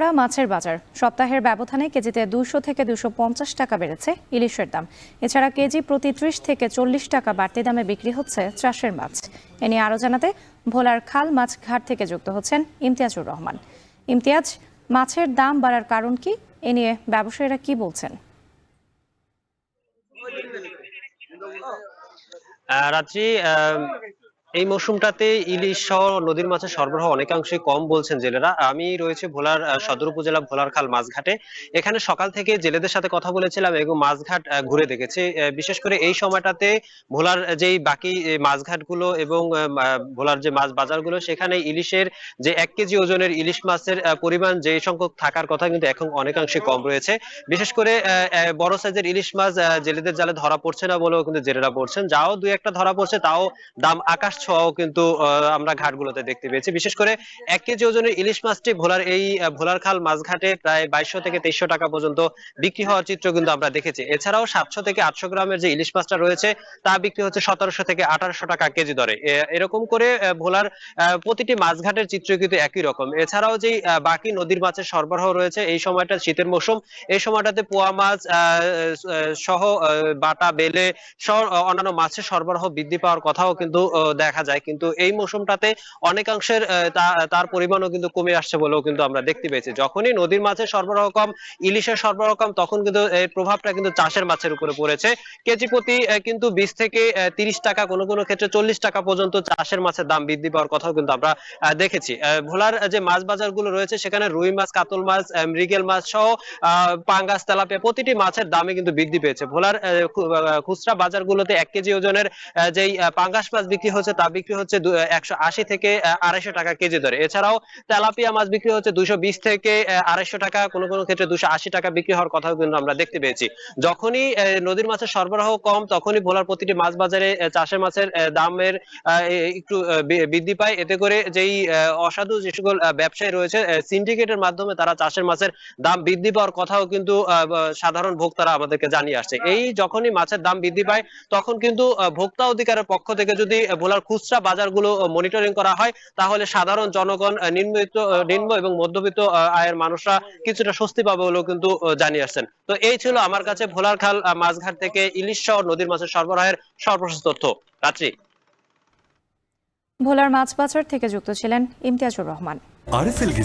চড়া মাছের বাজার। সপ্তাহের ব্যবধানে কেজিতে 200 থেকে 250 টাকা বেড়েছে ইলিশের দাম। এছাড়া কেজি প্রতি 30 থেকে 40 টাকা বাড়তি দামে বিক্রি হচ্ছে চাষের মাছ। এ নিয়ে আরও জানাতে ভোলার খাল মাছ ঘাট থেকে যুক্ত হচ্ছেন ইমতিয়াজুর রহমান। ইমতিয়াজ, মাছের দাম বাড়ার কারণ কি? এ নিয়ে ব্যবসায়ীরা কি বলছেন? রাত্রি এই মৌসুমটাতে ইলিশ সহ নদীর মাছের সরবরাহ অনেকাংশে কম বলছেন জেলেরা। আমি রয়েছে ভোলার সদর উপজেলা ভোলার খাল মাছঘাটে। এখানে সকাল থেকে জেলেদের সাথে কথা বলেছিলাম এবং মাছঘাট ঘুরে দেখেছি। বিশেষ করে এই সময়টাতে ভোলার যেই বাকি মাছঘাট গুলো এবং ভোলার যে মাছ বাজারগুলো, সেখানে ইলিশের যে 1 কেজি ওজনের ইলিশ মাছের পরিমাণ যে সংখ্যক থাকার কথা কিন্তু এখন অনেকাংশে কম রয়েছে। বিশেষ করে বড় সাইজের ইলিশ মাছ জেলেদের জালে ধরা পড়ছে না বলেও কিন্তু জেলেরা বলছেন। যাও দুই একটা ধরা পড়ছে, তাও দাম আকাশ ছোঁয়াও কিন্তু আমরা ঘাটগুলোতে দেখতে পেয়েছি। বিশেষ করে 1 কেজি ওজনের ইলিশ মাছটি ভোলার এই ভোলার খাল মাছঘাটে প্রায় 2200 থেকে 2300 টাকা পর্যন্ত বিক্রি হওয়ার চিত্র কিন্তু আমরা দেখেছি। এছাড়াও 700 থেকে 800 গ্রামের যে ইলিশ মাছটা রয়েছে তা বিক্রি হচ্ছে 1700 থেকে 1800 টাকা কেজি দরে। এরকম করে ভোলার প্রতিটি মাছঘাটের চিত্র কিন্তু একই রকম। এছাড়াও যে বাকি নদীর মাছের সরবরাহ রয়েছে, এই সময়টা শীতের মৌসুম, এই সময়টাতে পোয়া মাছ সহ বাটা বেলে সহ অন্যান্য মাছের সরবরাহ বৃদ্ধি পাওয়ার কথাও কিন্তু দেখা যায়। কিন্তু এই মৌসুমটাতে অনেকাংশের তার পরিমাণও কিন্তু কমে আসছে বলেও কিন্তু আমরা দেখতে পেয়েছি। যখনই নদীর মাছের সরবরাহ কম, ইলিশের সরবরাহ কম, তখন কিন্তু এর প্রভাবটা কিন্তু চাষের মাছের উপরে পড়েছে। কেজি প্রতি কিন্তু 20 থেকে 30 টাকা, কোনো কোনো ক্ষেত্রে 40 টাকা পর্যন্ত চাষের মাছের দাম বৃদ্ধি পাওয়ার কথাও কিন্তু আমরা দেখেছি। ভোলার যে মাছ বাজারগুলো রয়েছে, সেখানে রুই মাছ, কাতল মাছ, মৃগেল মাছ সহ পাঙ্গাস, তেলাপিয়া প্রতিটি মাছের দামে কিন্তু বৃদ্ধি পেয়েছে। ভোলার খুচরা বাজারগুলোতে 1 কেজি ওজনের যেই পাঙ্গাস মাছ বিক্রি হচ্ছে তা বিক্রি হচ্ছে 180 থেকে 250 টাকা কেজি দরে। এছাড়াও তেলাপিয়া মাছ বিক্রি হচ্ছে 220 থেকে 250 টাকা, কোনো কোনো ক্ষেত্রে 280 টাকা বিক্রি হওয়ার কথাও কিন্তু আমরা দেখতে পেয়েছি। যখনই নদীর মাছের সরবরাহ কম, তখনই ভোলার প্রতিটি মাছ বাজারে চাষের মাছের দামের একটু বৃদ্ধি পায়। এতে করে যেই অসাধু যে সকল ব্যবসায়ী রয়েছে, সিন্ডিকেটের মাধ্যমে তারা চাষের মাছের দাম বৃদ্ধি পাওয়ার কথাও কিন্তু সাধারণ ভোক্তারা আমাদেরকে জানিয়ে আসছে। এই যখনই মাছের দাম বৃদ্ধি পায়, তখন কিন্তু ভোক্তা অধিকারের পক্ষ থেকে যদি ভোলার খুচরা বাজারগুলো মনিটরিং করা হয়, তাহলে সাধারণ জনগণ, নিম্ন এবং মধ্যবিত্ত আয়ের মানুষরা কিছুটা স্বস্তি পাবে বলেও কিন্তু জানিয়ে আসছেন। তো এই ছিল আমার কাছে ভোলার খাল মাছঘাট থেকে ইলিশ সহ নদীর মাছের সরবরাহের সর্বশেষ তথ্য। রাত্রি। ভোলার মাছ বাজার থেকে যুক্ত ছিলেন ইমতিয়াজুর রহমান। আরএফএল